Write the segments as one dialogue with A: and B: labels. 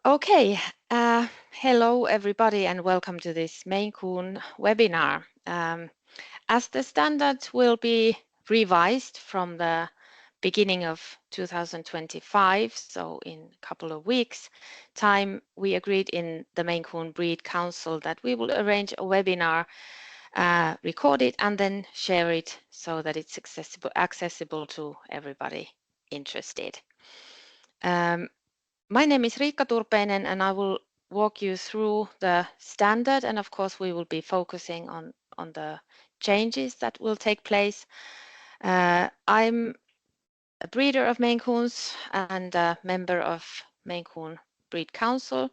A: Okay, hello everybody and welcome to this Maine Coon webinar. As the standard will be revised from the beginning of 2025, so in a couple of weeks time, we agreed in the Maine Coon Breed Council that we will arrange a webinar, record it and then share it so that it's accessible to everybody interested. My name is Riikka Turpeinen and I will walk you through the standard, and of course we will be focusing on the changes that will take place. I'm a breeder of Maine Coons and a member of Maine Coon Breed Council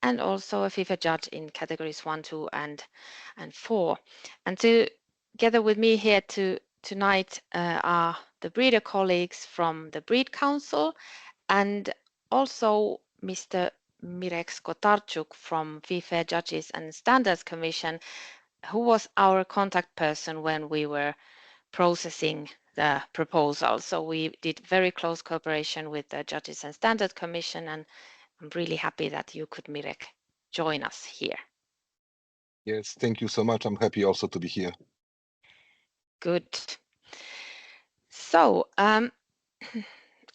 A: and also a FIFe judge in categories 1, 2 and 4. And together with me here tonight are the breeder colleagues from the Breed Council and also Mr. Mirek Skotarczuk from FIFe Judges and Standards Commission, who was our contact person when we were processing the proposal. So we did very close cooperation with the Judges and Standards Commission, and I'm really happy that you could, Mirek, join us here.
B: Yes, thank you so much. I'm happy also to be here.
A: Good. So,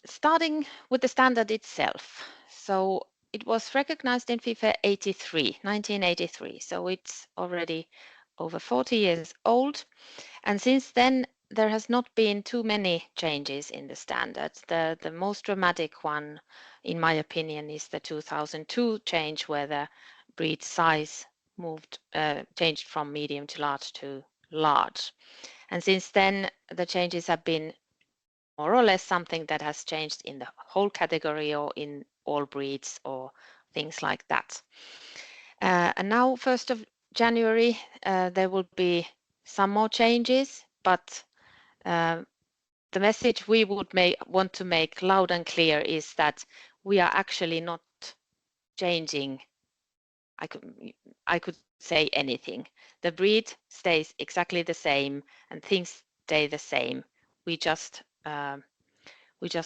A: starting with the standard itself. So it was recognized in FIFe 1983. So it's already over 40 years old. And since then, there has not been too many changes in the standard. The most dramatic one, in my opinion, is the 2002 change where the breed size changed from medium to large. And since then, the changes have been more or less something that has changed in the whole category or in all breeds or things like that. And now, 1st of January, there will be some more changes, but the message we would want to make loud and clear is that we are actually not changing. I could say anything. The breed stays exactly the same and things stay the same. We just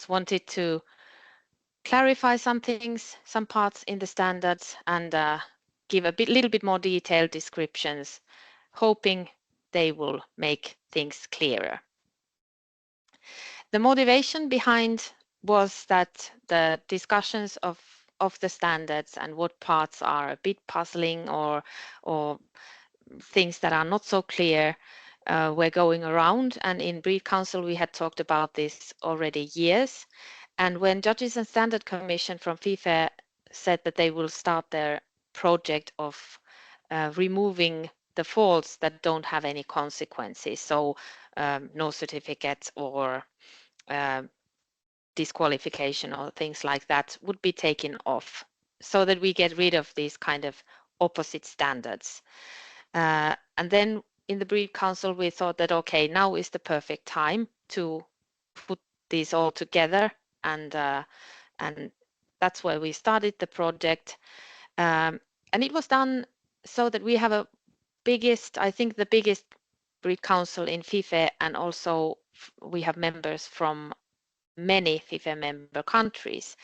A: wanted to clarify some things, some parts in the standards, and give a little bit more detailed descriptions, hoping they will make things clearer. The motivation behind was that the discussions of the standards and what parts are a bit puzzling or things that are not so clear were going around. And in Breed Council, we had talked about this already years. And when Judges and Standard Commission from FIFe said that they will start their project of removing the faults that don't have any consequences, so no certificates or disqualification or things like that would be taken off so that we get rid of these kind of opposite standards. And then in the Breed Council, we thought that, okay, now is the perfect time to put these all together. And that's where we started the project. And it was done so that we have I think the biggest Breed Council in FIFe, and also we have members from many FIFe member countries.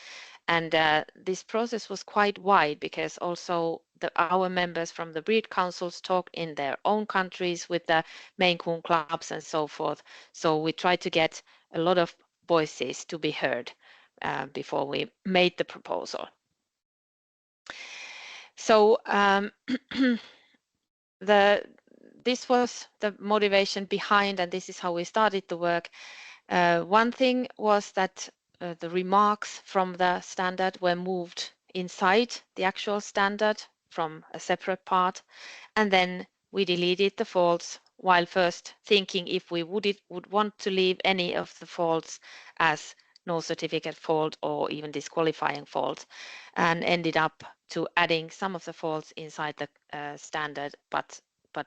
A: And this process was quite wide because also our members from the breed councils talk in their own countries with the Maine Coon clubs and so forth. So we tried to get a lot of voices to be heard before we made the proposal. So this was the motivation behind, and this is how we started the work. One thing was that the remarks from the standard were moved inside the actual standard from a separate part, and then we deleted the faults while first thinking if we would want to leave any of the faults as no certificate fault or even disqualifying fault, and ended up to adding some of the faults inside the standard, but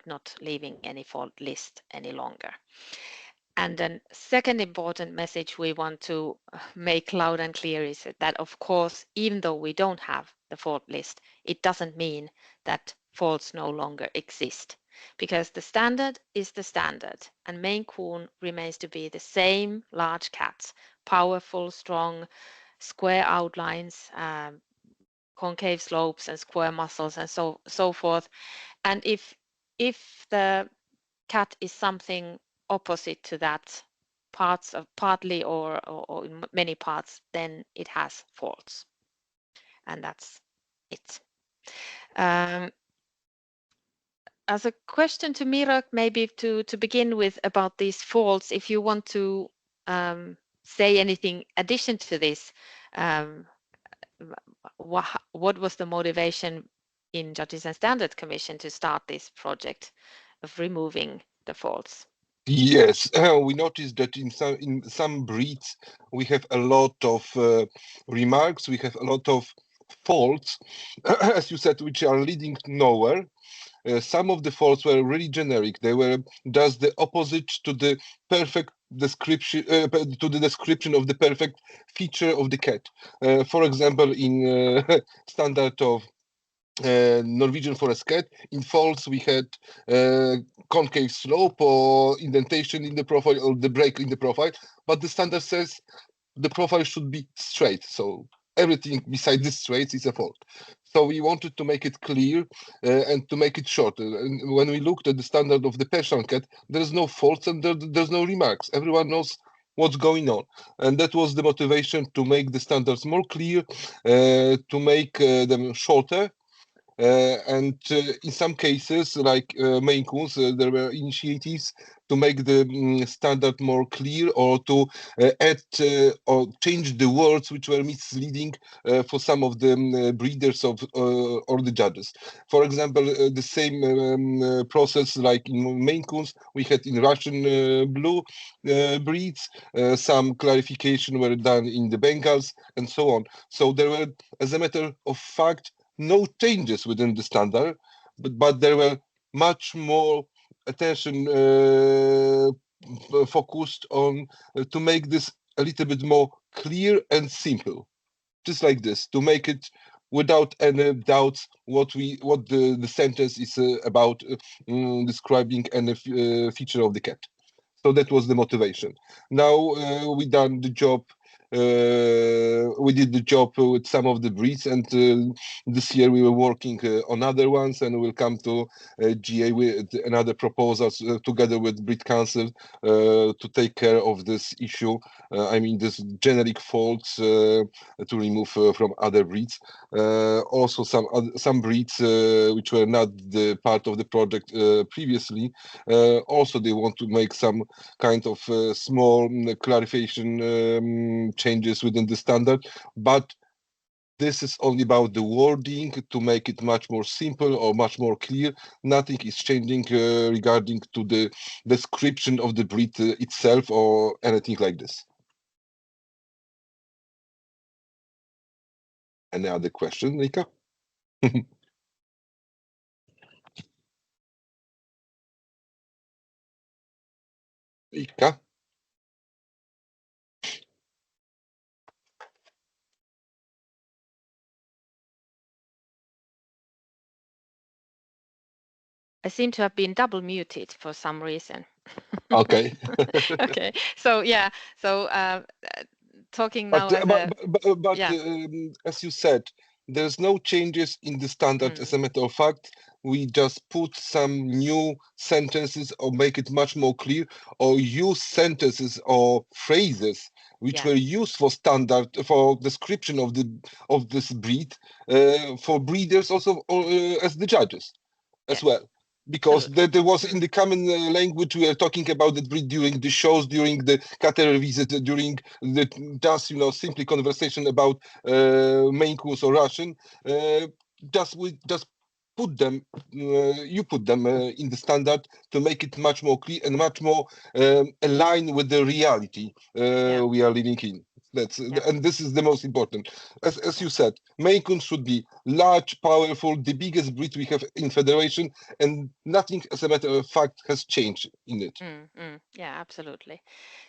A: not leaving any fault list any longer. And then second important message we want to make loud and clear is that, of course, even though we don't have the fault list, it doesn't mean that faults no longer exist, because the standard is the standard, and Maine Coon remains to be the same large cats, powerful, strong, square outlines, concave slopes and square muscles and so forth. And if the cat is something opposite to that, partly or in many parts, then it has faults, and that's it. As a question to Mira, maybe to begin with about these faults, if you want to say anything addition to this, what was the motivation in Judges and Standards Commission to start this project of removing the faults?
B: Yes, we noticed that in some breeds we have a lot of remarks, we have a lot of faults, as you said, which are leading nowhere. Some of the faults were really generic. They were just the opposite to the perfect description, to the description of the perfect feature of the cat. For example, in standard of Norwegian forest cat, in faults we had concave slope or indentation in the profile or the break in the profile, but the standard says the profile should be straight. So everything beside this straight is a fault. So we wanted to make it clear and to make it short. And when we looked at the standard of the Persian cat, there's no faults and there's no remarks. Everyone knows what's going on. And that was the motivation to make the standards more clear, to make them shorter. And in some cases, like Maine Coons, there were initiatives to make the standard more clear or to add or change the words which were misleading for some of the breeders of or the judges. For example, the same process like in Maine Coons we had in Russian blue breeds. Some clarification were done in the Bengals and so on. So there were, as a matter of fact, no changes within the standard, but there were much more attention focused on to make this a little bit more clear and simple, just like this, to make it without any doubts what the sentence is about describing any feature of the cat. So that was the motivation. Now we done the job. We did the job with some of the breeds, and this year we were working on other ones, and we'll come to GA with another proposals together with Breed Council to take care of this issue. I mean, this generic faults to remove from other breeds. Also, some breeds which were not the part of the project previously. Also, they want to make some kind of small clarification changes within the standard, but this is only about the wording to make it much more simple or much more clear. Nothing is changing regarding to the description of the breed itself or anything like this. Any other question, Nika? Ika?
A: I seem to have been double muted for some reason.
B: Okay.
A: Okay. So yeah. So talking now
B: but
A: yeah.
B: As you said, there's no changes in the standard. As a matter of fact, we just put some new sentences or make it much more clear, or use sentences or phrases which were used for standard for description of this breed for breeders also as the judges as well. Because there was in the common language we are talking about that breed during the shows, during the caterer visit, during the just simply conversation about Maine Coons or Russian. We just put them, you put them in the standard to make it much more clear and much more aligned with the reality we are living in. And this is the most important. As you said, Maine Coons should be large, powerful, the biggest breed we have in federation, and nothing, as a matter of fact, has changed in it.
A: Yeah, absolutely.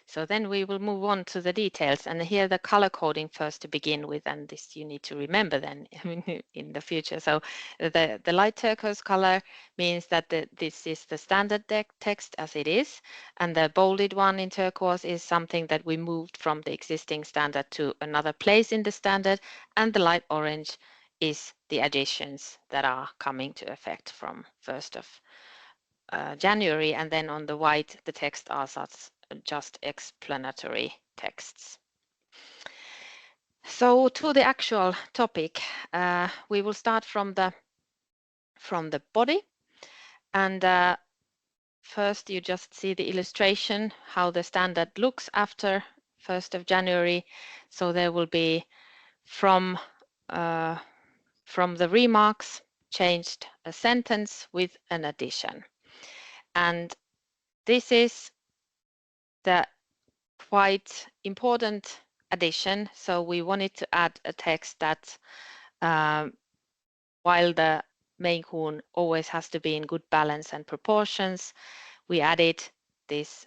A: So then we will move on to the details, and here the color coding first to begin with, and this you need to remember then in the future. So the light turquoise color means that this is the standard text as it is, and the bolded one in turquoise is something that we moved from the existing standard to another place in the standard, and the light orange is the additions that are coming to effect from 1st of January, and then on the white the text are just explanatory texts. So to the actual topic, we will start from the body, and first you just see the illustration how the standard looks after 1st of January. So there will be from the remarks changed a sentence with an addition, and this is the quite important addition. So we wanted to add a text that while the Maine Coon always has to be in good balance and proportions, we added this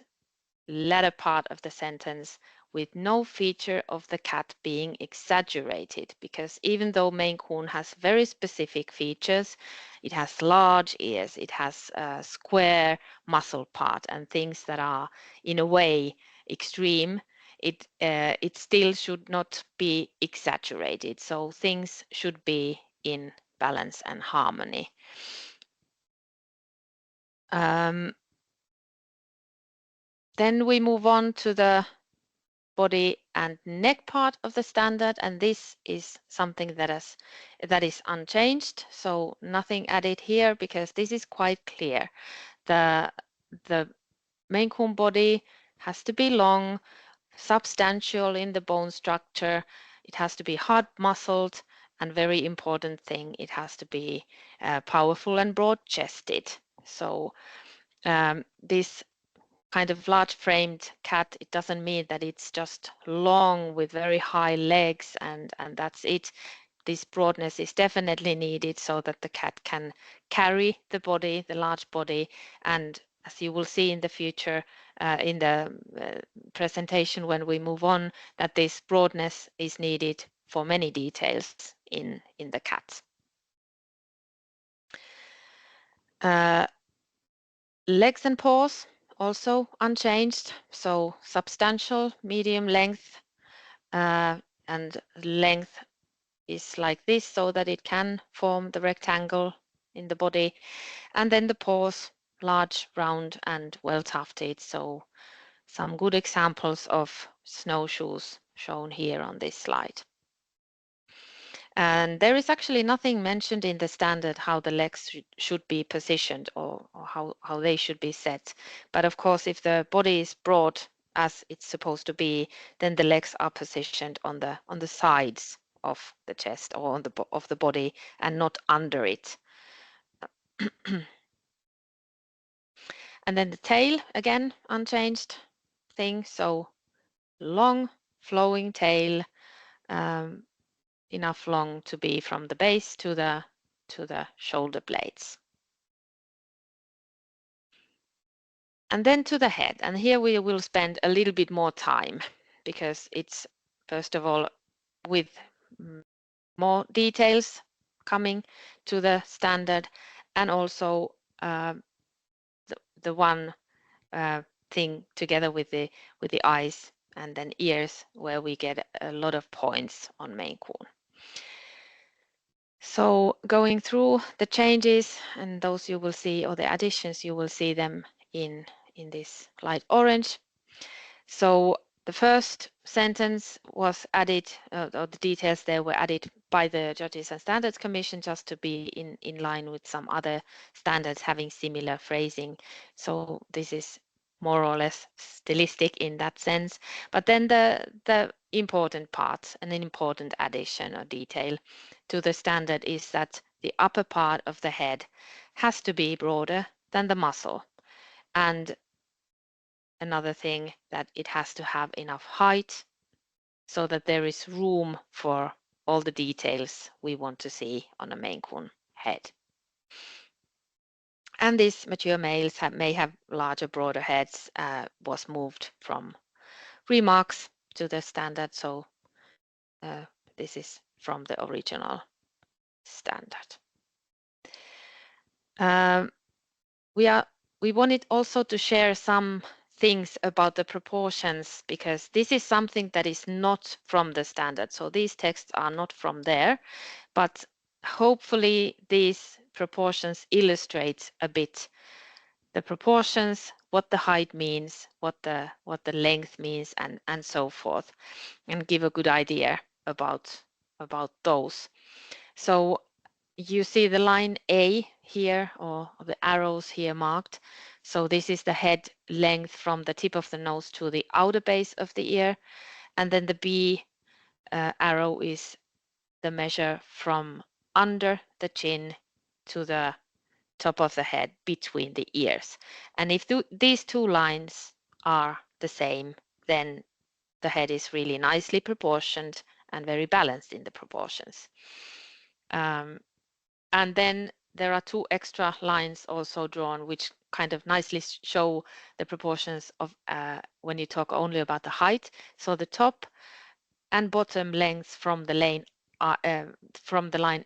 A: latter part of the sentence with no feature of the cat being exaggerated, because even though Maine Coon has very specific features, it has large ears, it has a square muscle part and things that are in a way extreme, it still should not be exaggerated. So things should be in balance and harmony. Then we move on to the body and neck part of the standard, and this is something that is unchanged, so nothing added here because this is quite clear. The Maine Coon body has to be long, substantial in the bone structure, it has to be hard muscled, and very important thing, it has to be powerful and broad chested. So this kind of large framed cat, it doesn't mean that it's just long with very high legs and that's it. This broadness is definitely needed so that the cat can carry the body, the large body, and as you will see in the future in the presentation when we move on, that this broadness is needed for many details in the cat. Legs and paws also unchanged, so substantial, medium length, and length is like this so that it can form the rectangle in the body. And then the paws, large, round, and well tufted. So some good examples of snowshoes shown here on this slide. And there is actually nothing mentioned in the standard how the legs should be positioned or how they should be set. But of course, if the body is broad as it's supposed to be, then the legs are positioned on the sides of the chest or on of the body and not under it. And then the tail, again, unchanged thing. So long flowing tail, enough long to be from the base to the shoulder blades. And then to the head, and here we will spend a little bit more time because it's first of all with more details coming to the standard, and also the one thing together with the eyes and then ears where we get a lot of points on Maine Coon. So going through the changes, and those you will see, or the additions, you will see them in this light orange. So the first sentence was added, or the details there were added by the Judges and Standards Commission just to be in line with some other standards having similar phrasing. So this is more or less stylistic in that sense. But then the important part, and an important addition or detail to the standard is that the upper part of the head has to be broader than the muzzle. And another thing, that it has to have enough height so that there is room for all the details we want to see on a Maine Coon head. And these mature males may have larger, broader heads, was moved from remarks to the standard. So this is from the original standard. We wanted also to share some things about the proportions, because this is something that is not from the standard. So these texts are not from there, but hopefully these proportions illustrate a bit the proportions, what the height means, what the length means, and so forth, and give a good idea about those. So you see the line A here, or the arrows here marked. So this is the head length from the tip of the nose to the outer base of the ear, and then the B arrow is the measure from under the chin to the top of the head between the ears. And if these two lines are the same, then the head is really nicely proportioned and very balanced in the proportions. And then there are two extra lines also drawn, which kind of nicely show the proportions of when you talk only about the height. So the top and bottom lengths from the line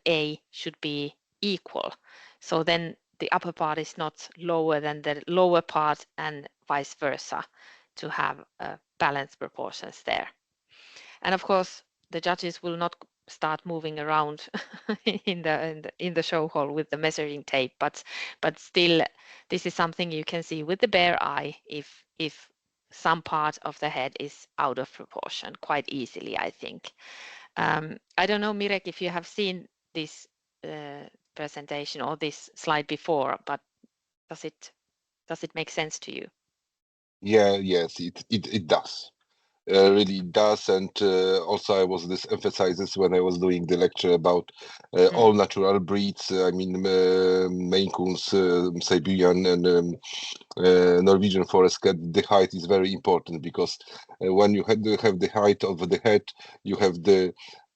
A: A should be equal. So then the upper part is not lower than the lower part, and vice versa, to have balanced proportions there. And of course, the judges will not start moving around in the show hall with the measuring tape, but still, this is something you can see with the bare eye if some part of the head is out of proportion quite easily, I think. I don't know, Mirek, if you have seen this presentation or this slide before, but does it make sense to you?
B: Yeah, yes, it does. Really does, and also I was this emphasizes when I was doing the lecture about all natural breeds. I mean, Maine Coons, Siberian, and Norwegian Forest Cat. The height is very important because when you have the height of the head, you have the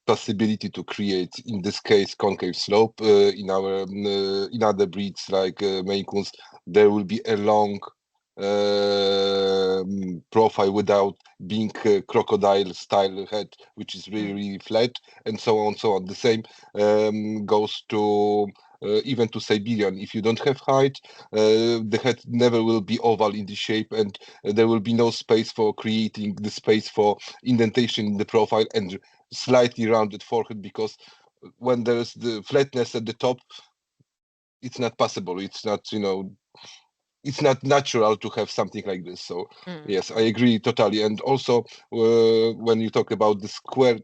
B: possibility to create, in this case, concave slope. In other breeds like Maine Coons, there will be a long profile without being crocodile style head, which is really flat, and so on, so on. The same goes to even to Siberian. If you don't have height, the head never will be oval in the shape, and there will be no space for creating the space for indentation in the profile and slightly rounded forehead, because when there's the flatness at the top, it's not possible. It's not, it's not natural to have something like this. So yes, I agree totally. And also when you talk about the squared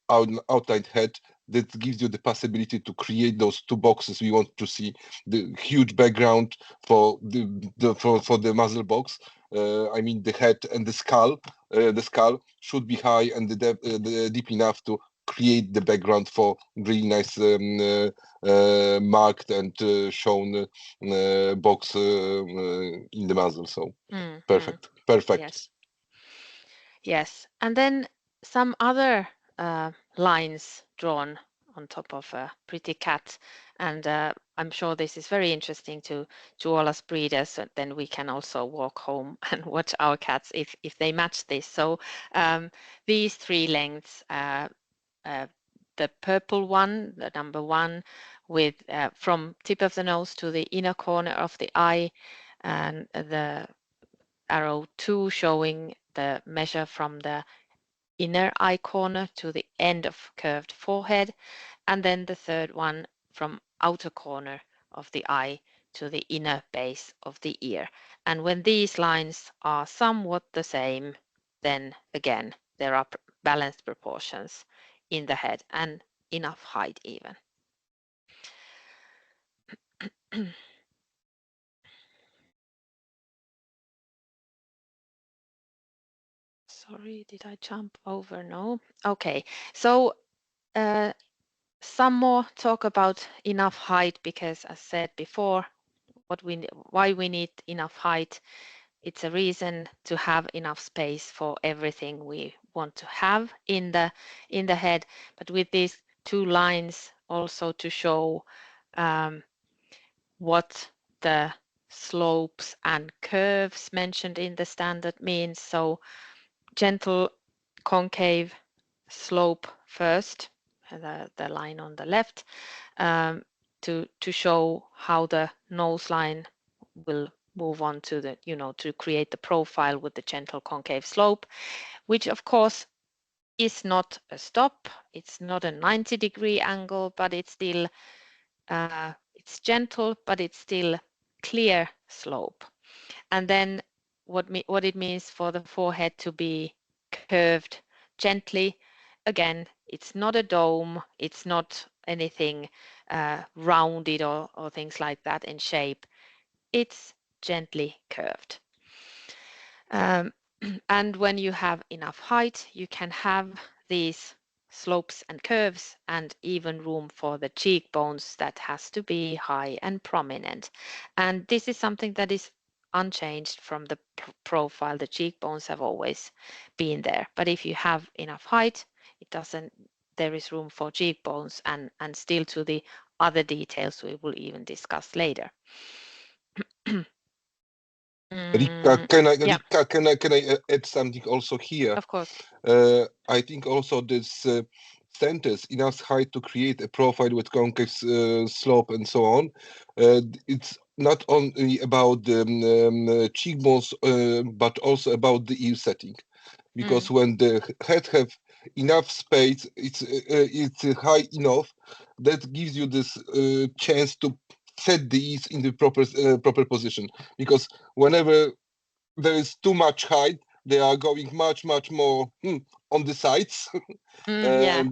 B: outlined head, that gives you the possibility to create those two boxes we want to see, the huge background for the muzzle box. I mean, the head and the skull. The skull should be high and deep enough to create the background for really nice marked and shown box in the muzzle. So perfect.
A: Yes. Yes, and then some other lines drawn on top of a pretty cat, and I'm sure this is very interesting to all us breeders. Then we can also walk home and watch our cats if they match this. So these three lengths, the purple one, the number 1, with from tip of the nose to the inner corner of the eye, and the arrow 2 showing the measure from the inner eye corner to the end of curved forehead, and then the third one from outer corner of the eye to the inner base of the ear. And when these lines are somewhat the same, then again there are balanced proportions in the head and enough height even. Sorry, did I jump over? No. Okay, so some more talk about enough height, because as said before, why we need enough height. It's a reason to have enough space for everything we want to have in the head. But with these two lines also to show what the slopes and curves mentioned in the standard means. So gentle concave slope first, the line on the left, to show how the nose line will move on to to create the profile with the gentle concave slope, which of course is not a stop. It's not a 90-degree angle, but it's still it's gentle, but it's still clear slope. And then what it means for the forehead to be curved gently. Again, it's not a dome. It's not anything rounded or things like that in shape. It's gently curved. And when you have enough height, you can have these slopes and curves and even room for the cheekbones that has to be high and prominent. And this is something that is unchanged from the profile. The cheekbones have always been there. But if you have enough height, there is room for cheekbones and still to the other details we will even discuss later.
B: Rika,
A: Yeah,
B: can I add something also here?
A: of course.
B: I think also this sentence, enough height to create a profile with concave slope and so on. It's not only about the cheekbones, but also about the ear setting. Because when the head have enough space, it's high enough, that gives you this chance to set the ears in the proper position. Because whenever there is too much height, they are going much more on the sides.
A: Yeah.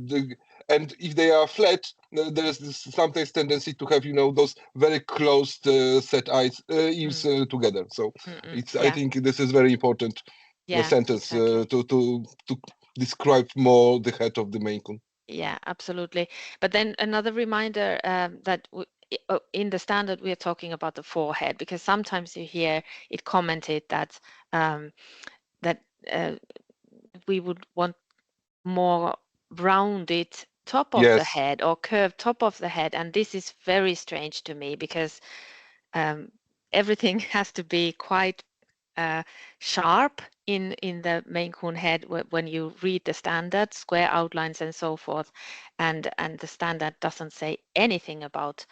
B: And if they are flat, there's this sometimes tendency to have those very closed set ears together. So I
A: Yeah.
B: think this is very important
A: Yeah,
B: sentence
A: exactly.
B: to describe more the head of the Maine Coon.
A: Yeah, absolutely. But then another reminder that in the standard we are talking about the forehead, because sometimes you hear it commented that um, that we would want more rounded top of the
B: Yes,
A: head or curved top of the head, and this is very strange to me because everything has to be quite sharp in the Maine Coon head when you read the standard, square outlines and so forth, and the standard doesn't say anything about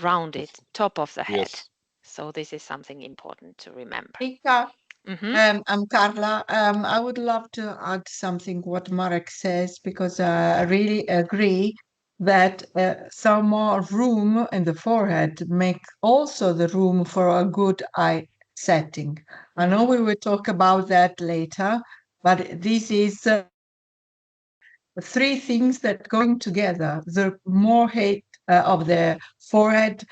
A: rounded top of the head.
B: yes.
A: So this is something important to remember.
C: Rika,
A: Mm-hmm.
C: I'm Carla. I would love to add something what Marek says because I really agree that some more room in the forehead make also the room for a good eye setting. I know we will talk about that later, but this is three things that going together. The more height of the forehead,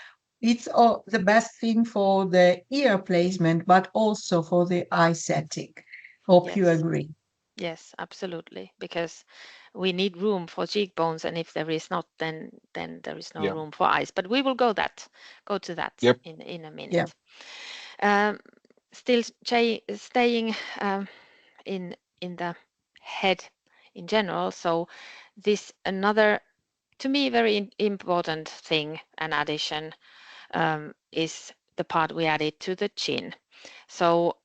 C: it's the best thing for the ear placement, but also for the eye setting. Hope you
A: Yes.
C: agree.
A: Yes, absolutely. Because we need room for cheekbones, and if there is not, then there is no
B: Yeah.
A: room for eyes. But we will go to that
B: Yep.
A: in a
C: Yeah.
A: minute. Still staying in the head in general. So this another, to me, very important thing, an addition, is the part we added to the chin. So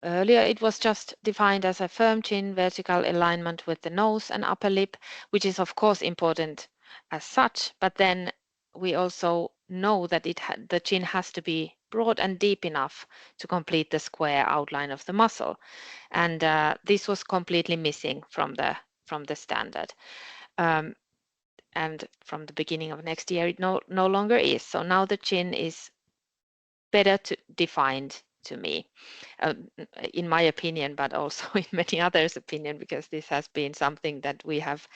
A: earlier it was just defined as a firm chin, vertical alignment with the nose and upper lip, which is of course important as such, but then we also know that the chin has to be broad and deep enough to complete the square outline of the muzzle. And this was completely missing from the standard. And from the beginning of next year, it no longer is. So now the chin is better defined to me, in my opinion, but also in many others' opinion, because this has been something that we have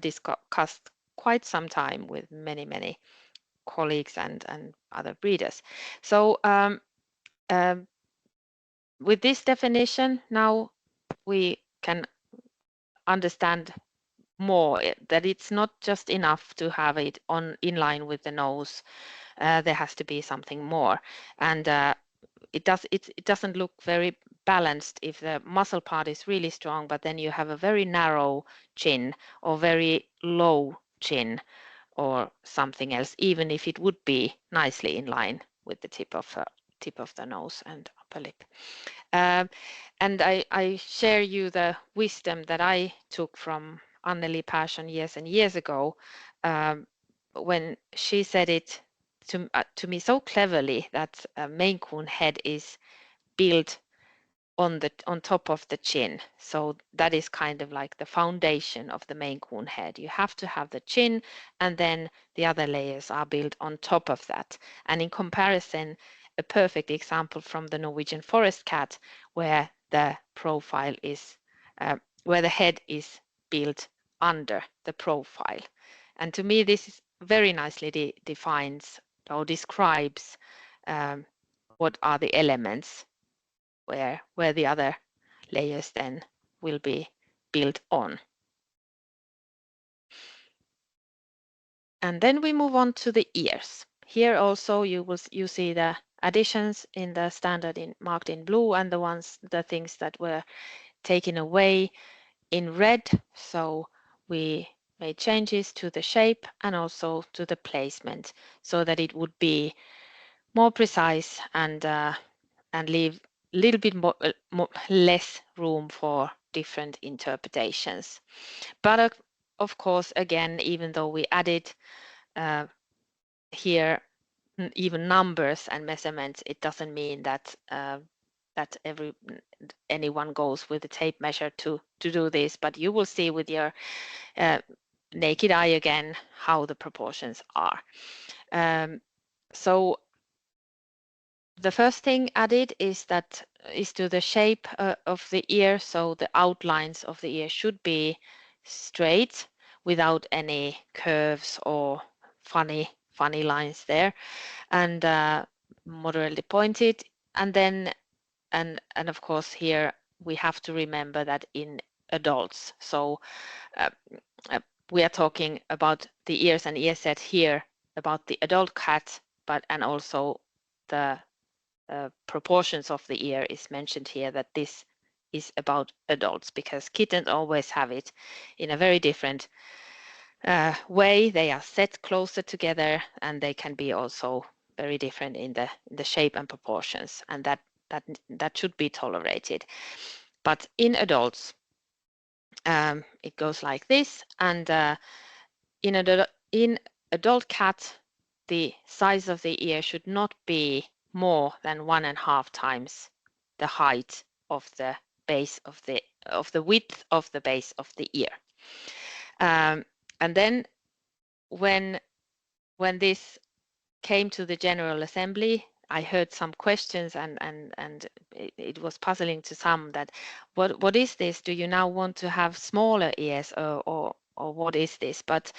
A: discussed quite some time with many colleagues and other breeders. So with this definition, now we can understand more that it's not just enough to have it in line with the nose. There has to be something more, and it doesn't look very balanced if the muscle part is really strong, but then you have a very narrow chin or very low chin or something else, even if it would be nicely in line with the tip of the nose and upper lip. And I share you the wisdom that I took from Anneli Persson years and years ago, when she said it to me so cleverly that a Maine Coon head is built on top of the chin. So that is kind of like the foundation of the Maine Coon head. You have to have the chin, and then the other layers are built on top of that. And in comparison, a perfect example from the Norwegian forest cat, where the profile is, where the head is built under the profile. And to me, this is very nicely defines or describes what are the elements where the other layers then will be built on. And then we move on to the ears. Here also you see the additions in the standard marked in blue, and the things that were taken away in red. So we made changes to the shape and also to the placement so that it would be more precise and leave a little bit less room for different interpretations. But of course, again, even though we added here even numbers and measurements, it doesn't mean that that anyone goes with a tape measure to do this. But you will see with your naked eye again how the proportions are. So the first thing added is to the shape of the ear. So the outlines of the ear should be straight without any curves or funny lines there, and moderately pointed. And then and of course here we have to remember that in adults. So we are talking about the ears and ear set here about the adult cat, and also the proportions of the ear is mentioned here, that this is about adults, because kittens always have it in a very different way. They are set closer together, and they can be also very different in the shape and proportions, and that should be tolerated. But in adults, it goes like this, and in adult cat, the size of the ear should not be more than 1.5 times the height of the base of the width of the base of the ear. And then when this came to the General Assembly, I heard some questions, and it was puzzling to some that what is this? Do you now want to have smaller ears, or what is this? But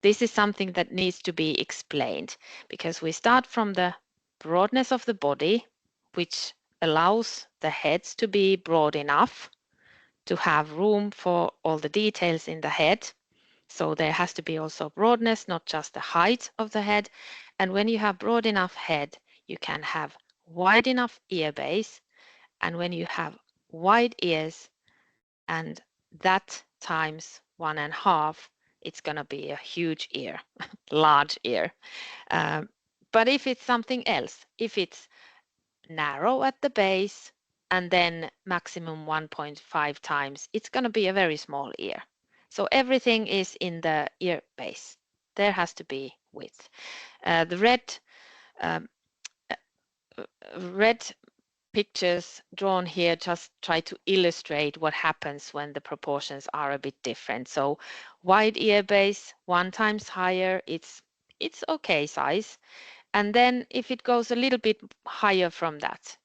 A: this is something that needs to be explained, because we start from the broadness of the body, which allows the heads to be broad enough to have room for all the details in the head. So there has to be also broadness, not just the height of the head. And when you have broad enough head, you can have wide enough ear base. And when you have wide ears, and that times 1.5, it's going to be a huge ear, large ear. But if it's something else, if it's narrow at the base and then maximum 1.5 times, it's going to be a very small ear. So everything is in the ear base. There has to be width. The red pictures drawn here just try to illustrate what happens when the proportions are a bit different. So wide ear base, 1 times higher, it's okay size. And then if it goes a little bit higher from that,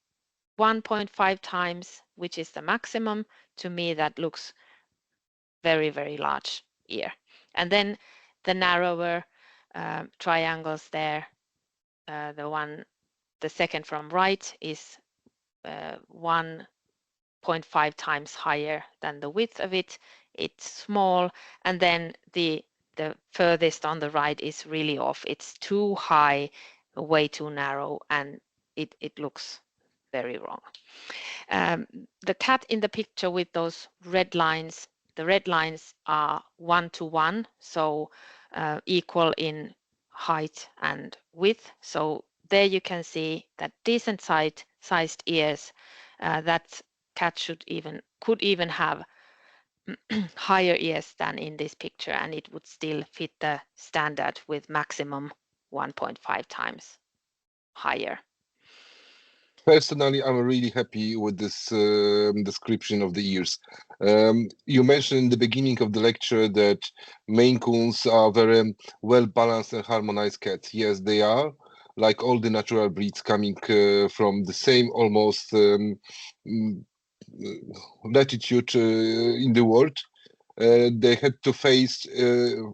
A: 1.5 times, which is the maximum, to me that looks very, very large ear. And then the narrower triangles there, the second from right is 1.5 times higher than the width of it. It's small, and then the furthest on the right is really off. It's too high, way too narrow, and it looks very wrong. The cat in the picture with those red lines, the red lines are 1:1, so equal in height and width. So there you can see that decent sized ears, that cat could even have higher ears than in this picture, and it would still fit the standard with maximum 1.5 times higher.
B: Personally, I'm really happy with this description of the ears. You mentioned in the beginning of the lecture that Maine Coons are very well balanced and harmonized cats. Yes, they are, like all the natural breeds coming from the same almost mm, latitude in the world. They had to face in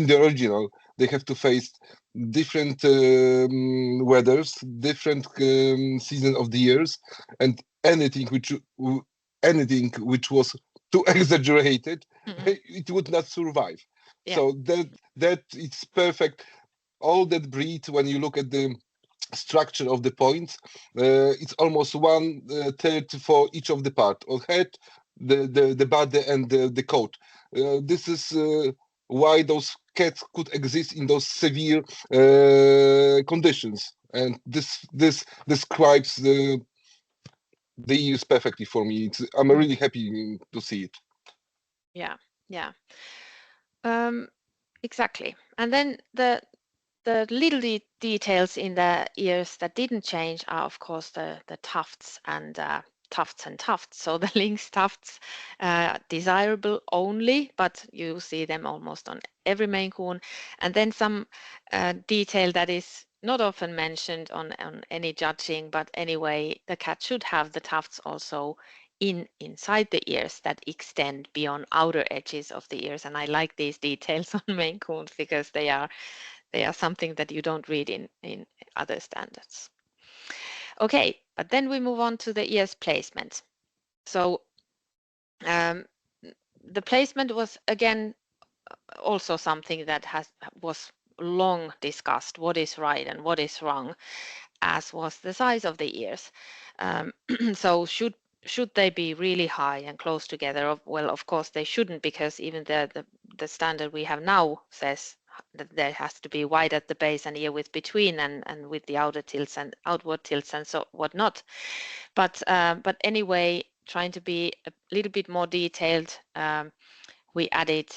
B: the original. They have to face different weathers, different season of the years, and anything which was too exaggerated, it would not survive.
A: Yeah.
B: So that it's perfect. All that breed, when you look at the structure of the points, it's almost one third for each of the part or head, the body and the coat. This is why those cats could exist in those severe conditions, and this describes the years perfectly for me. I'm really happy to see it.
A: Yeah, yeah. Exactly. And then the little details in the ears that didn't change are, of course, the tufts and tufts. So the lynx tufts, desirable only, but you see them almost on every Maine Coon. And then some detail that is not often mentioned on any judging, but anyway, the cat should have the tufts also inside the ears that extend beyond outer edges of the ears. And I like these details on Maine Coons because they are something that you don't read in other standards. Okay, but then we move on to the ears placement. So the placement was again also something that was long discussed. What is right and what is wrong, as was the size of the ears. So should they be really high and close together? Well, of course they shouldn't, because even the standard we have now says that there has to be wide at the base and ear width between, and with the outer tilts and outward tilts and so whatnot. But anyway, trying to be a little bit more detailed, we added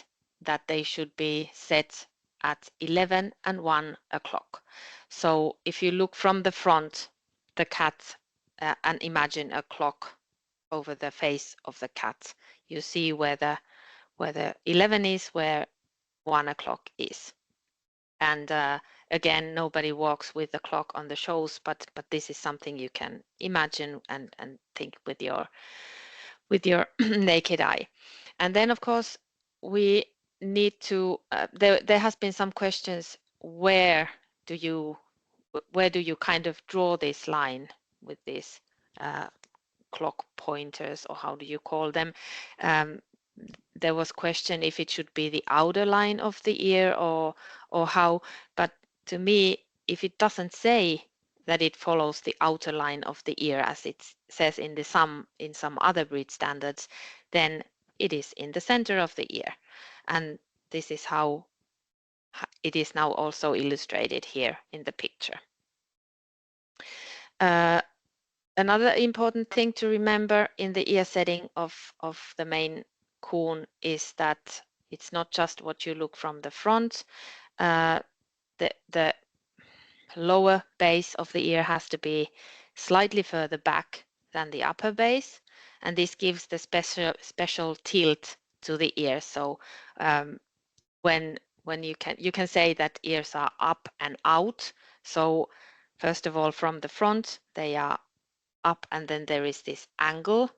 A: that they should be set at 11 and 1 o'clock. So if you look from the front, the cat, and imagine a clock over the face of the cat, you see where the 11 is, where 1 o'clock is. And again, nobody walks with the clock on the shows, but this is something you can imagine and think with your naked eye. And then, of course, we need to. There has been some questions. Where do you kind of draw this line with these clock pointers, or how do you call them? There was question if it should be the outer line of the ear or how, but to me, if it doesn't say that it follows the outer line of the ear as it says in some other breed standards, then it is in the center of the ear. And this is how it is now also illustrated here in the picture. Another important thing to remember in the ear setting of the Maine Coon is that it's not just what you look from the front. The lower base of the ear has to be slightly further back than the upper base, and this gives the special tilt to the ear. So when you can say that ears are up and out. So first of all, from the front they are up, and then there is this angle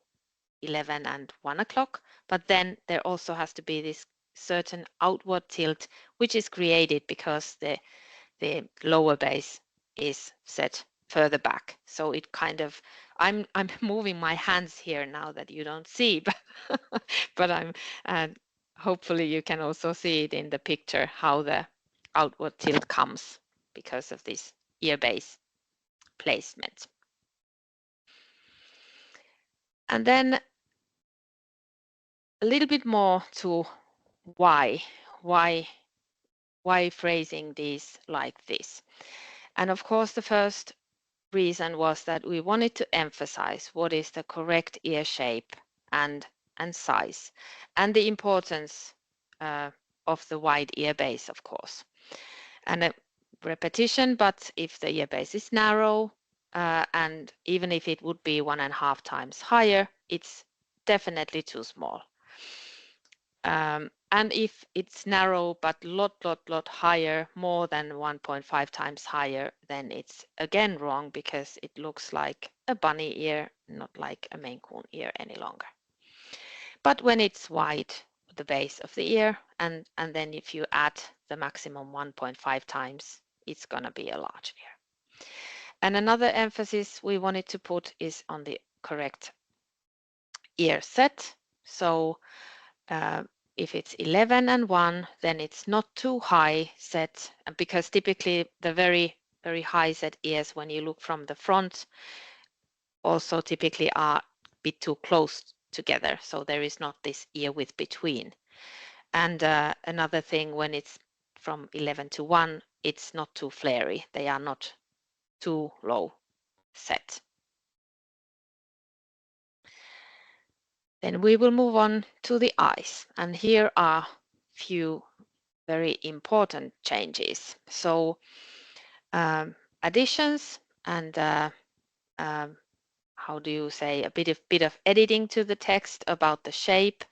A: 11 and 1 o'clock, but then there also has to be this certain outward tilt which is created because the lower base is set further back. So it kind of, I'm moving my hands here now that you don't see, but I'm hopefully you can also see it in the picture how the outward tilt comes because of this ear base placement. And then a little bit more to why phrasing these like this. And of course, the first reason was that we wanted to emphasize what is the correct ear shape and size, and the importance of the wide ear base, of course. And a repetition, but if the ear base is narrow, and even if it would be 1.5 times higher, it's definitely too small. And if it's narrow but lot higher, more than 1.5 times higher, then it's again wrong because it looks like a bunny ear, not like a Maine Coon ear any longer. But when it's wide, the base of the ear, and then if you add the maximum 1.5 times, it's gonna be a large ear. And another emphasis we wanted to put is on the correct ear set. So if it's 11 and 1, then it's not too high set, because typically the very high set ears, when you look from the front, also typically are a bit too close together, so there is not this ear width between. And another thing, when it's from 11 to 1, it's not too flary. They are not too low set. Then we will move on to the eyes, and here are few very important changes. So additions and how do you say, a bit of editing to the text about the shape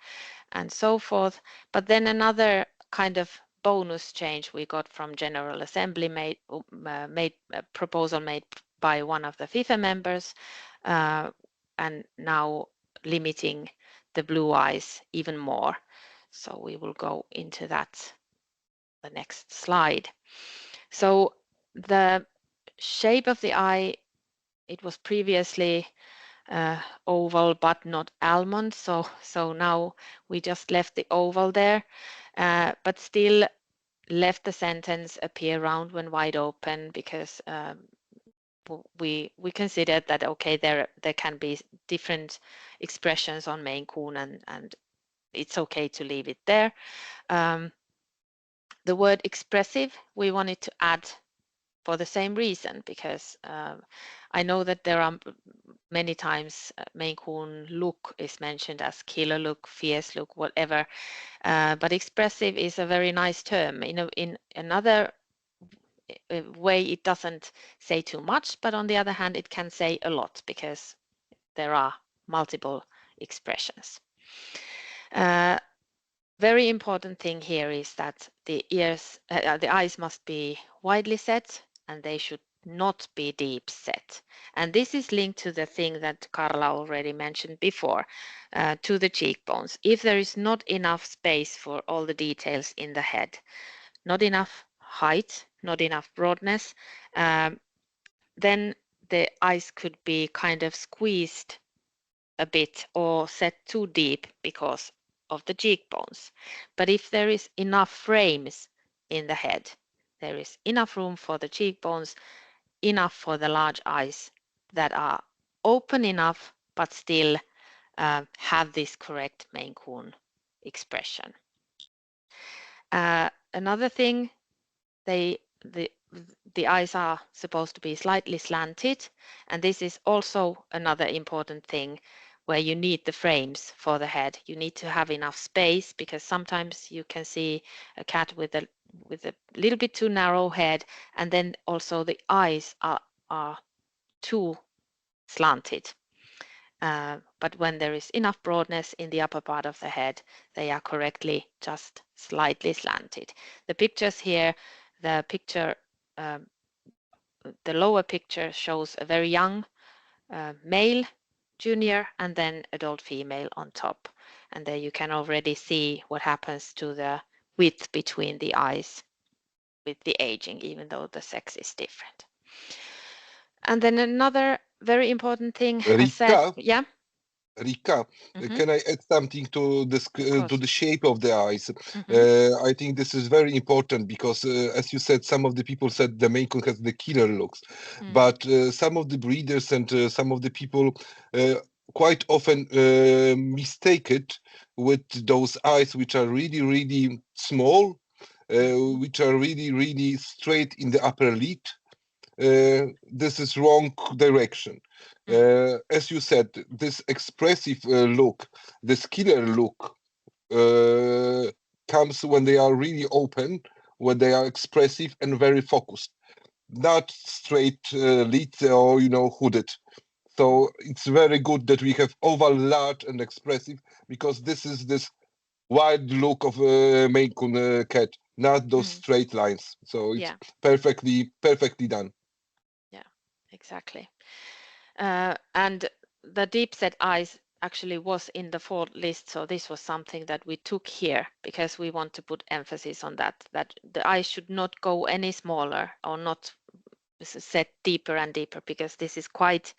A: and so forth. But then another kind of bonus change we got from General Assembly made a proposal made by one of the FIFe members, and now limiting the blue eyes even more. So we will go into that the next slide. So the shape of the eye, it was previously oval but not almond, so now we just left the oval there, but still left the sentence appear round when wide open, because we considered that okay, there can be different expressions on Maine Coon, and it's okay to leave it there. The word expressive we wanted to add for the same reason, because I know that there are many times Maine Coon look is mentioned as killer look, fierce look, whatever, but expressive is a very nice term. In another way, it doesn't say too much, but on the other hand, it can say a lot because there are multiple expressions. Very important thing here is that the eyes must be widely set, and they should not be deep set. And this is linked to the thing that Carla already mentioned before, to the cheekbones. If there is not enough space for all the details in the head, not enough height, not enough broadness, then the eyes could be kind of squeezed a bit or set too deep because of the cheekbones. But if there is enough frames in the head, there is enough room for the cheekbones, enough for the large eyes that are open enough but still have this correct Maine Coon expression. Another thing, the eyes are supposed to be slightly slanted, and this is also another important thing where you need the frames for the head. You need to have enough space, because sometimes you can see a cat with a little bit too narrow head, and then also the eyes are too slanted. But when there is enough broadness in the upper part of the head, they are correctly just slightly slanted. The pictures here, the picture, the lower picture shows a very young male junior and then adult female on top. And there you can already see what happens to the width between the eyes with the aging, even though the sex is different. And then another very important thing, as said, yeah.
B: Rika, can I add something to this to the shape of the eyes? I think this is very important because, as you said, some of the people said the Maine Coon has the killer looks, but some of the breeders and some of the people quite often mistake it with those eyes which are really small, which are really straight in the upper lid. This is wrong direction. As you said, this expressive look, this killer look, comes when they are really open, when they are expressive and very focused. not straight lit or hooded. So it's very good that we have oval, large, and expressive, because this is this wide look of a Maine Coon cat, not those straight lines. So it's perfectly done.
A: Yeah, exactly. And the deep set eyes actually was in the fall list, so this was something that we took here because we want to put emphasis on that the eyes should not go any smaller or not set deeper and deeper, because this is quite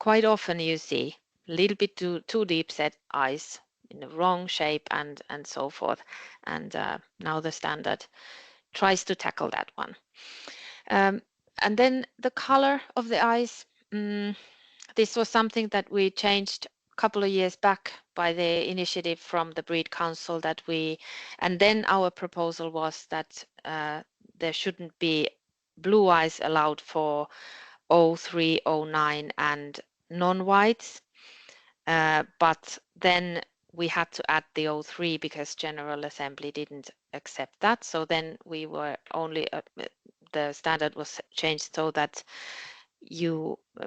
A: often you see a little bit too deep set eyes in the wrong shape and so forth, and now the standard tries to tackle that one. And then the color of the eyes, this was something that we changed a couple of years back by the initiative from the Breed Council and then our proposal was that there shouldn't be blue eyes allowed for 03, 09 and non-whites. But then we had to add the 03 because General Assembly didn't accept that. So then we were only, the standard was changed so that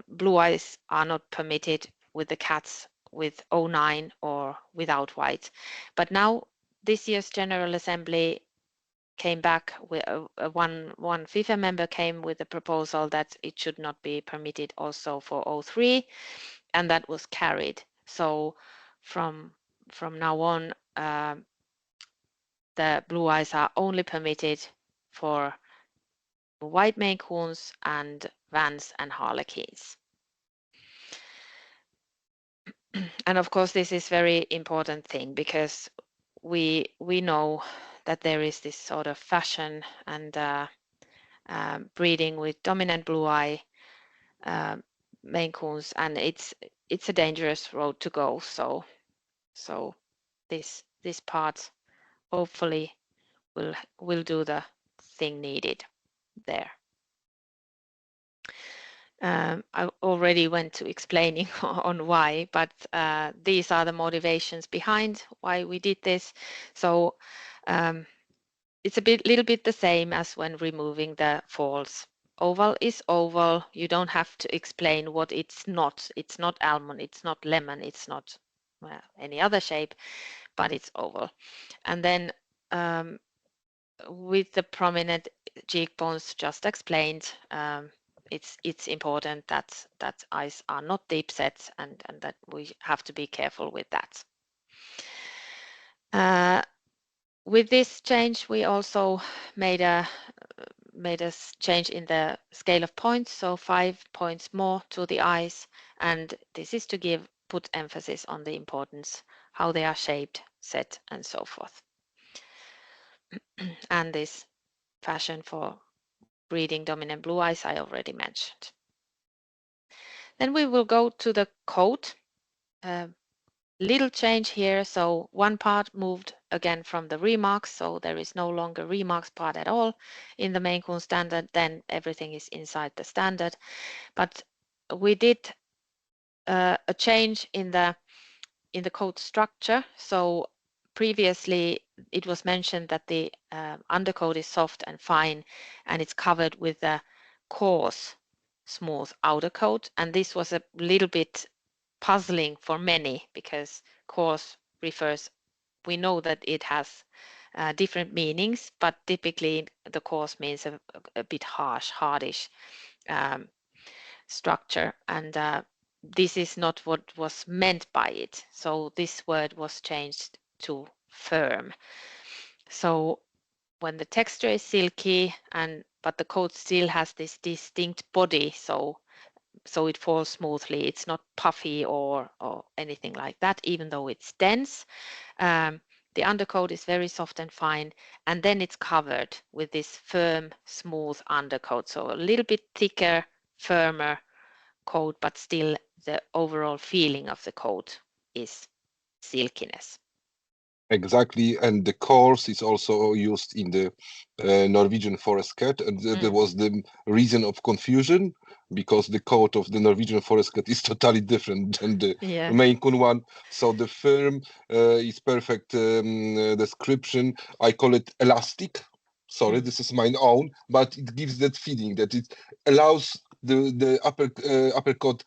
A: blue eyes are not permitted with the cats with 09 or without white. But now this year's General Assembly came back with one FIFe member came with a proposal that it should not be permitted also for 03, and that was carried. So from now on, the blue eyes are only permitted for white Maine Coons and Vans and Harlequins. And of course, this is very important thing because we know that there is this sort of fashion and breeding with dominant blue eye Maine Coons, and it's a dangerous road to go. So this part hopefully will do the thing needed there. I already went to explaining on why, but these are the motivations behind why we did this. So it's little bit the same as when removing the falls. Oval is oval. You don't have to explain what it's not. It's not almond. It's not lemon. It's not any other shape, but it's oval. And then with the prominent cheekbones just explained, it's important that eyes are not deep set and that we have to be careful with that. With this change, we also made a change in the scale of points, so 5 points more to the eyes, and this is to put emphasis on the importance, how they are shaped, set, and so forth. And this passion for breeding dominant blue eyes I already mentioned. Then we will go to the coat. Little change here, so one part moved again from the remarks, so there is no longer remarks part at all in the Maine Coon standard, then everything is inside the standard. But we did a change in the coat structure. So previously it was mentioned that the undercoat is soft and fine and it's covered with a coarse smooth outer coat, and this was a little bit puzzling for many because coarse refers, we know that it has different meanings, but typically the coarse means a bit hardish structure, and this is not what was meant by it. So this word was changed to firm. So when the texture is silky but the coat still has this distinct body, so it falls smoothly. It's not puffy or anything like that, even though it's dense. The undercoat is very soft and fine, and then it's covered with this firm, smooth undercoat. So a little bit thicker, firmer coat, but still the overall feeling of the coat is silkiness.
B: Exactly, and the coarse is also used in the Norwegian forest cat, and that was the reason of confusion, because the coat of the Norwegian forest cat is totally different than the Maine Coon one. So the firm is perfect description. I call it elastic. Sorry, this is my own, but it gives that feeling that it allows the upper coat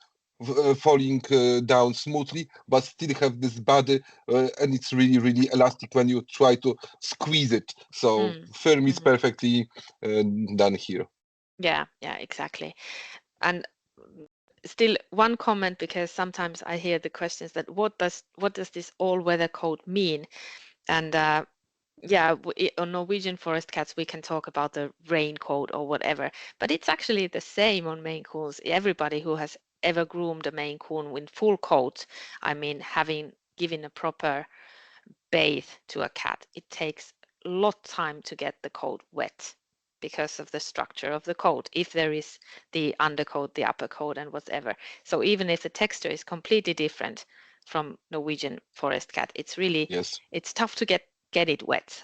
B: falling down smoothly, but still have this body, and it's really elastic when you try to squeeze it. So firm is perfectly done here.
A: Yeah, exactly. And still one comment, because sometimes I hear the questions that what does this all-weather coat mean? And yeah, on Norwegian forest cats we can talk about the raincoat or whatever, but it's actually the same on Maine Coons. Everybody who has ever groomed a Maine Coon in full coat, I mean, having given a proper bath to a cat, it takes a lot time to get the coat wet because of the structure of the coat, if there is the undercoat, the upper coat, and whatever. So even if the texture is completely different from Norwegian forest cat, it's really,
B: Yes.
A: it's tough to get it wet.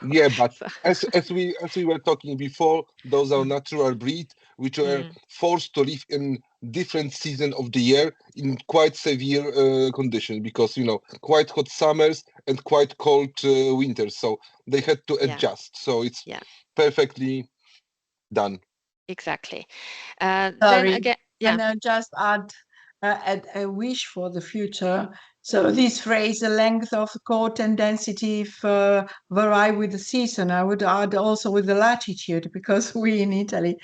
B: Yeah, but as we were talking before, those are
A: Mm.
B: natural breeds which are forced to live in different season of the year in quite severe conditions, because quite hot summers and quite cold winters, so they had to adjust. So it's perfectly done.
A: Exactly. Then
C: Sorry,
A: again,
C: and I just add a wish for the future. So this phrase, the length of the coat and density vary with the season. I would add also with the latitude, because we in Italy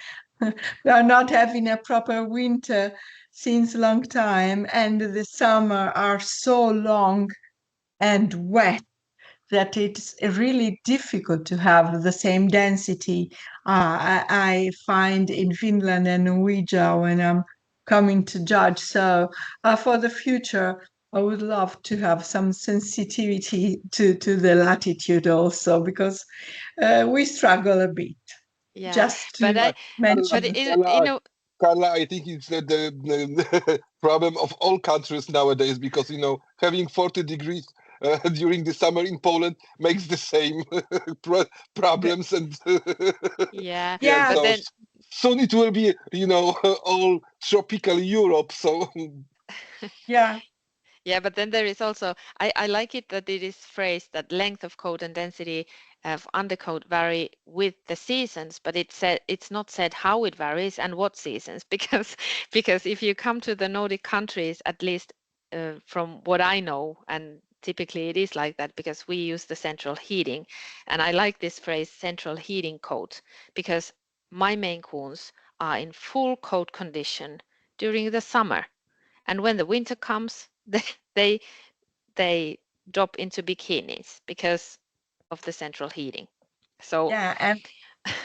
C: we are not having a proper winter since a long time, and the summer are so long and wet that it's really difficult to have the same density I find in Finland and Norwegia when I'm coming to judge. So for the future, I would love to have some sensitivity to the latitude also, because we struggle a bit. Just
A: but
C: to mention.
B: Carla, I think it's the problem of all countries nowadays, because having 40 degrees during the summer in Poland makes the same problems, and
A: yeah,
C: Yeah.
A: but
B: so
A: then
B: soon it will be all tropical Europe. So
C: Yeah.
A: yeah, but then there is also, I like it that it is phrased that length of coat and density of undercoat vary with the seasons, but it's not said how it varies and what seasons, because if you come to the Nordic countries, at least from what I know, and typically it is like that because we use the central heating, and I like this phrase central heating coat, because my Maine Coons are in full coat condition during the summer, and when the winter comes, they they drop into bikinis because of the central heating. So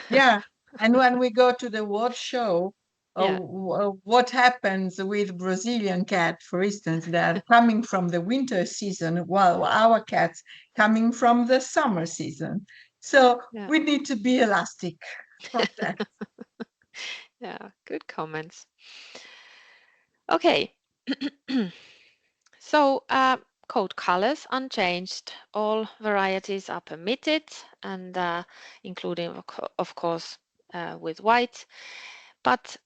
C: Yeah, and when we go to the world show,
A: yeah,
C: what happens with Brazilian cat, for instance, that are coming from the winter season, while our cats coming from the summer season. So
A: yeah,
C: we need to be elastic for that.
A: yeah, good comments. Okay. So coat colors unchanged. All varieties are permitted, and including of course with white, but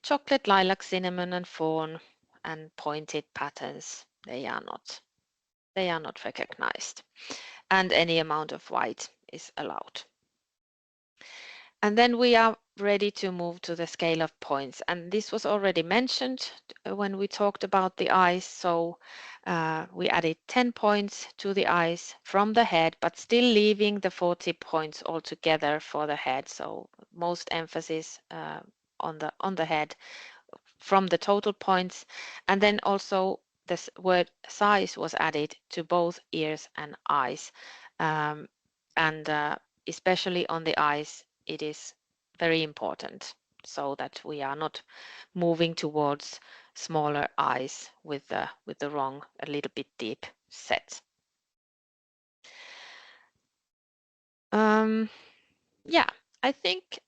A: chocolate, lilac, cinnamon, and fawn, and pointed patterns, they are not recognized, and any amount of white is allowed. And then we are ready to move to the scale of points, and this was already mentioned when we talked about the eyes. So we added 10 points to the eyes from the head, but still leaving the 40 points altogether for the head. So most emphasis on the head from the total points. And then also this word size was added to both ears and eyes. And especially on the eyes, it is very important, so that we are not moving towards smaller eyes with the wrong, a little bit deep set. Yeah, I think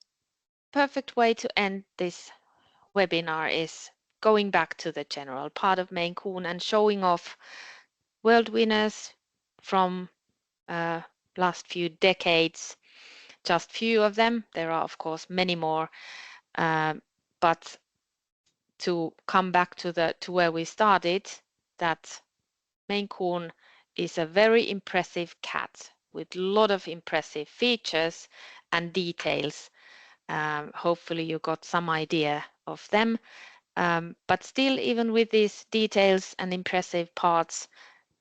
A: perfect way to end this webinar is going back to the general part of Maine Coon and showing off world winners from last few decades. Just few of them. There are of course many more, but to come back to where we started, that Maine Coon is a very impressive cat with a lot of impressive features and details. Hopefully you got some idea of them. But still, even with these details and impressive parts,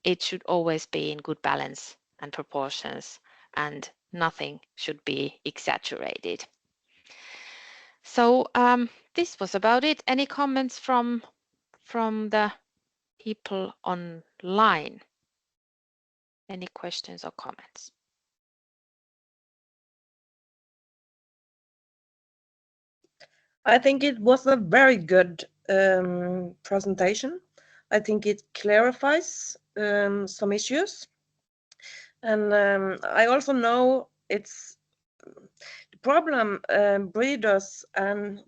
A: it should always be in good balance and proportions, and nothing should be exaggerated. So this was about it. Any comments from the people online? Any questions or comments?
D: I think it was a very good presentation. I think it clarifies some issues. And I also know it's the problem breeders and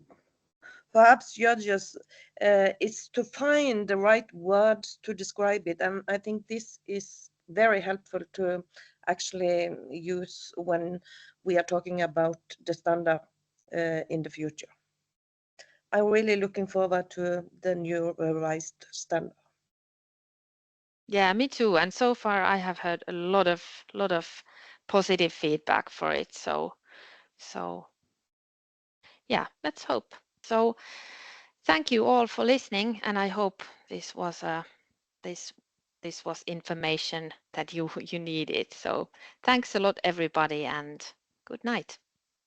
D: perhaps judges is to find the right words to describe it. And I think this is very helpful to actually use when we are talking about the standard in the future. I'm really looking forward to the new revised standard.
A: Yeah, me too. And so far I have heard a lot of positive feedback for it. So yeah, let's hope. So thank you all for listening, and I hope this was this was information that you needed. So thanks a lot, everybody, and good night.